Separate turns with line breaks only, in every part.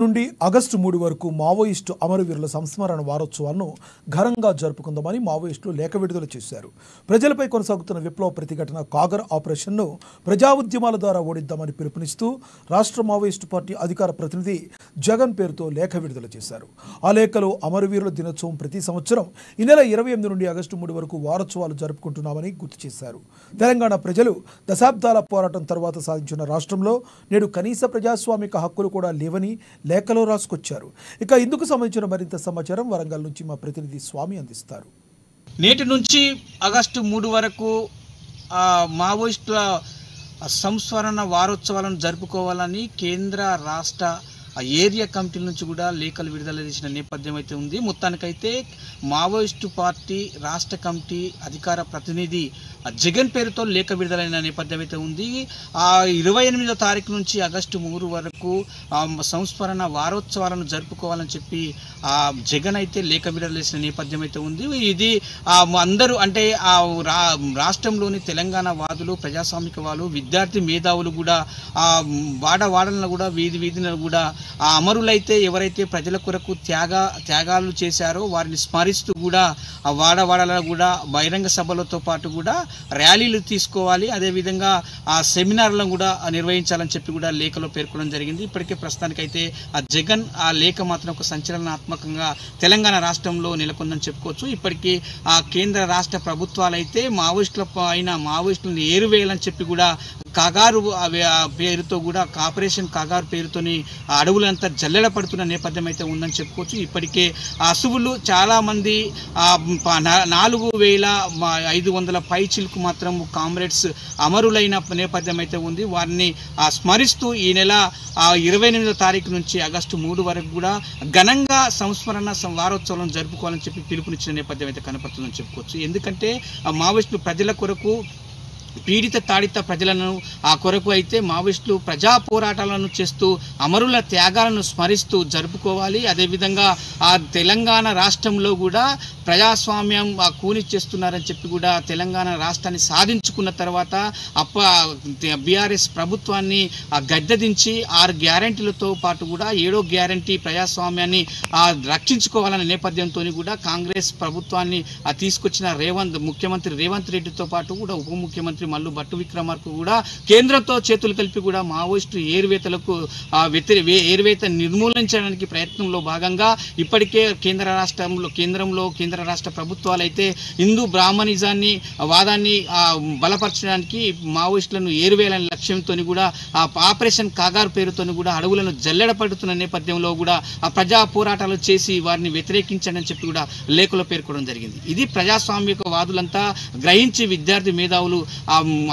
నుండి ఆగస్టు 3 వరకు మావోయిస్టు అమరవీరుల సంస్మరణ వారోత్సవాలను ఘనంగా జరుపుకుందామని మావోయిస్టులు లేఖ విడుదల చేశారు. ప్రజలపై కొనసాగుతున్న విప్లవ ప్రతిఘటన కాగర్ ఆపరేషన్ను ప్రజా ఉద్యమాల ద్వారా ఓడిద్దామని పిలుపునిస్తూ రాష్ట్ర మావోయిస్టు పార్టీ అధికార ప్రతినిధి జగన్ పేరుతో లేఖ విడుదల చేశారు. ఆ లేఖలో అమరవీరుల దినోత్సవం ప్రతి సంవత్సరం ఈ నెల 28 నుండి ఆగస్టు 3 వరకు వారోత్సవాలు జరుపుకుంటున్నామని గుర్తు చేశారు. తెలంగాణ ప్రజలు దశాబ్దాల పోరాటం తర్వాత సాధించిన రాష్ట్రంలో నేడు కనీస ప్రజాస్వామిక హక్కులు కూడా లేవని లేఖలో రాసుకొచ్చారు. ఇక ఇందుకు సంబంధించిన మరింత సమాచారం వరంగల్ నుంచి మా ప్రతినిధి స్వామి అందిస్తారు.
నేటి నుంచి ఆగస్టు 3 వరకు మావోయిస్టుల సంస్మరణ వారోత్సవాలను జరుపుకోవాలని కేంద్ర రాష్ట్ర ఏరియా కమిటీల నుంచి కూడా లేఖలు విడుదల చేసిన నేపథ్యం అయితే ఉంది. మొత్తానికైతే మావోయిస్టు పార్టీ రాష్ట్ర కమిటీ అధికార ప్రతినిధి జగన్ పేరుతో లేఖ విడుదలైన నేపథ్యం అయితే ఉంది. 28వ తారీఖు నుంచి ఆగస్టు 3 వరకు సంస్మరణ వారోత్సవాలను జరుపుకోవాలని చెప్పి జగన్ అయితే లేఖ విడుదల చేసిన నేపథ్యం అయితే ఉంది. ఇది అందరూ అంటే రాష్ట్రంలోని తెలంగాణ వాదులు, ప్రజాస్వామిక వాళ్ళు, విద్యార్థి మేధావులు కూడా వాడవాడలను కూడా వీధిలో కూడా ఆ అమరులైతే ఎవరైతే ప్రజల కొరకు త్యాగాలు చేశారో వారిని స్మరిస్తూ కూడా ఆ వాడవాడలో కూడా బహిరంగ సభలతో పాటు కూడా ర్యాలీలు తీసుకోవాలి, అదేవిధంగా ఆ సెమినార్లను కూడా నిర్వహించాలని చెప్పి కూడా లేఖలో పేర్కొనడం జరిగింది. ఇప్పటికే ప్రస్తుతానికైతే ఆ జగన్ ఆ లేఖ మాత్రం ఒక సంచలనాత్మకంగా తెలంగాణ రాష్ట్రంలో నెలకొందని చెప్పుకోవచ్చు. ఇప్పటికీ ఆ కేంద్ర రాష్ట్ర ప్రభుత్వాలు అయితే మావోయిస్టులను ఏరువేయాలని చెప్పి కూడా కాగారు పేరుతో కూడా ఆపరేషన్ కాగారు పేరుతోని అడవులంతా జల్లెడ పడుతున్న నేపథ్యం అయితే ఉందని చెప్పుకోవచ్చు. ఇప్పటికే అసువులు చాలామంది 4500 పైచిలకు మాత్రం కామ్రేడ్స్ అమరులైన నేపథ్యం అయితే ఉంది. వారిని స్మరిస్తూ ఈ నెల 28వ తారీఖు నుంచి ఆగస్టు 3 వరకు కూడా ఘనంగా సంస్మరణ వారోత్సవాలను జరుపుకోవాలని చెప్పి పిలుపునిచ్చిన నేపథ్యం అయితే కనపడుతుందని చెప్పుకోవచ్చు. ఎందుకంటే మావోయిస్టులు ప్రజల కొరకు పీడిత తాడిత ప్రజలను ఆ కొరకు అయితే మావోయిస్టులు ప్రజా పోరాటాలను చేస్తూ అమరుల త్యాగాలను స్మరిస్తూ జరుపుకోవాలి. అదేవిధంగా ఆ తెలంగాణ రాష్ట్రంలో కూడా ప్రజాస్వామ్యం కూని చేస్తున్నారని చెప్పి కూడా తెలంగాణ రాష్ట్రాన్ని సాధించుకున్న తర్వాత బీఆర్ఎస్ ప్రభుత్వాన్ని గద్దెదించి 6 గ్యారంటీలతో పాటు కూడా 7వ గ్యారంటీ ప్రజాస్వామ్యాన్ని రక్షించుకోవాలనే నేపథ్యంతో కూడా కాంగ్రెస్ ప్రభుత్వాన్ని తీసుకొచ్చిన ముఖ్యమంత్రి రేవంత్ రెడ్డితో పాటు కూడా ఉప ముఖ్యమంత్రి మల్లు భట్టు విక్రమార్కు కూడా కేంద్రంతో చేతులు కలిపి కూడా మావోయిస్టు ఏరువేత నిర్మూలించడానికి ప్రయత్నంలో భాగంగా ఇప్పటికే కేంద్ర రాష్ట్ర ప్రభుత్వాలు అయితే హిందూ బ్రాహ్మణిజాన్ని వాదాన్ని బలపరచడానికి మావోయిస్టులను ఏరువేయాలనే లక్ష్యంతో కూడా ఆపరేషన్ కాగారు పేరుతో కూడా అడవులను జల్లెడ పడుతున్న నేపథ్యంలో కూడా ప్రజా పోరాటాలు చేసి వారిని వ్యతిరేకించండి అని చెప్పి కూడా లేఖలో పేర్కొనడం జరిగింది. ఇది ప్రజాస్వామిక వాదులంతా గ్రహించి విద్యార్థి మేధావులు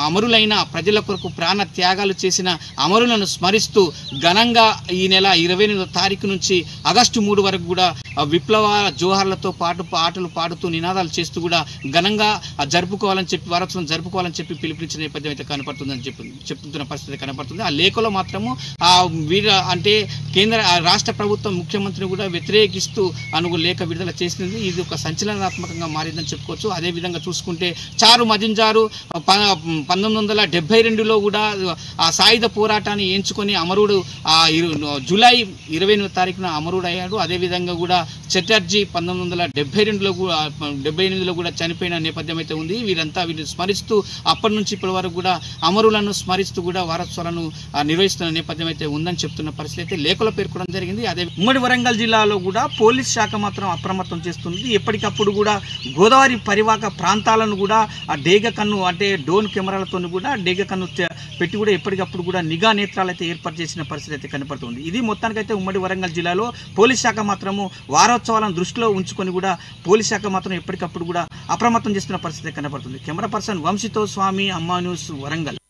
అమరులైన ప్రజల కొరకు ప్రాణ త్యాగాలు చేసిన అమరులను స్మరిస్తూ ఘనంగా ఈ నెల 28వ తారీఖు నుంచి ఆగస్టు 3 వరకు కూడా విప్లవ జోహార్లతో పాటు పాటలు పాడుతూ నినాదాలు చేస్తూ కూడా ఘనంగా జరుపుకోవాలని చెప్పి వారోత్సవం జరుపుకోవాలని చెప్పి పిలుపునిచ్చిన నేపథ్యం అయితే కనపడుతుందని చెప్తున్న పరిస్థితి కనపడుతుంది. ఆ లేఖలో మాత్రము అంటే కేంద్ర రాష్ట్ర ప్రభుత్వం ముఖ్యమంత్రిని కూడా వ్యతిరేకిస్తూ లేఖ విడుదల చేసింది. ఇది ఒక సంచలనాత్మకంగా మారిందని చెప్పుకోవచ్చు. అదేవిధంగా చూసుకుంటే చారు మజుంజారు 1972లో కూడా ఆ సాయుధ పోరాటాన్ని ఎంచుకొని అమరుడు జూలై 28వ తారీఖున అమరుడు అయ్యాడు. అదేవిధంగా కూడా చటర్జీ 1978లో కూడా చనిపోయిన నేపథ్యం అయితే ఉంది. వీరిని స్మరిస్తూ అప్పటి నుంచి ఇప్పటి వరకు కూడా అమరులను స్మరిస్తూ కూడా వారోత్సవాలను నిర్వహిస్తున్న నేపథ్యం అయితే ఉందని చెప్తున్న పరిస్థితి అయితే లేఖలో పేర్కొనడం జరిగింది. అదే ఉమ్మడి వరంగల్ జిల్లాలో కూడా పోలీస్ శాఖ మాత్రం అప్రమత్తం చేస్తుంది. ఎప్పటికప్పుడు కూడా గోదావరి పరివాహక ప్రాంతాలను కూడా డేగ కన్ను అంటే డ్రోన్ కెమెరాలతో కూడా డేగ కన్ను పెట్టి కూడా ఎప్పటికప్పుడు కూడా నిఘా నేత్రాలు అయితే ఏర్పాటు చేసిన పరిస్థితి అయితే కనపడుతుంది. ఇది మొత్తానికైతే ఉమ్మడి వరంగల్ జిల్లాలో పోలీస్ శాఖ మాత్రము వారోత్సవాలను దృష్టిలో ఉంచుకొని కూడా పోలీస్ శాఖ మాత్రం ఎప్పటికప్పుడు కూడా అప్రమత్తం చేస్తున్న పరిస్థితి కనపడుతుంది. కెమెరా పర్సన్ వంశీతో స్వామి, అమ్మా న్యూస్, వరంగల్.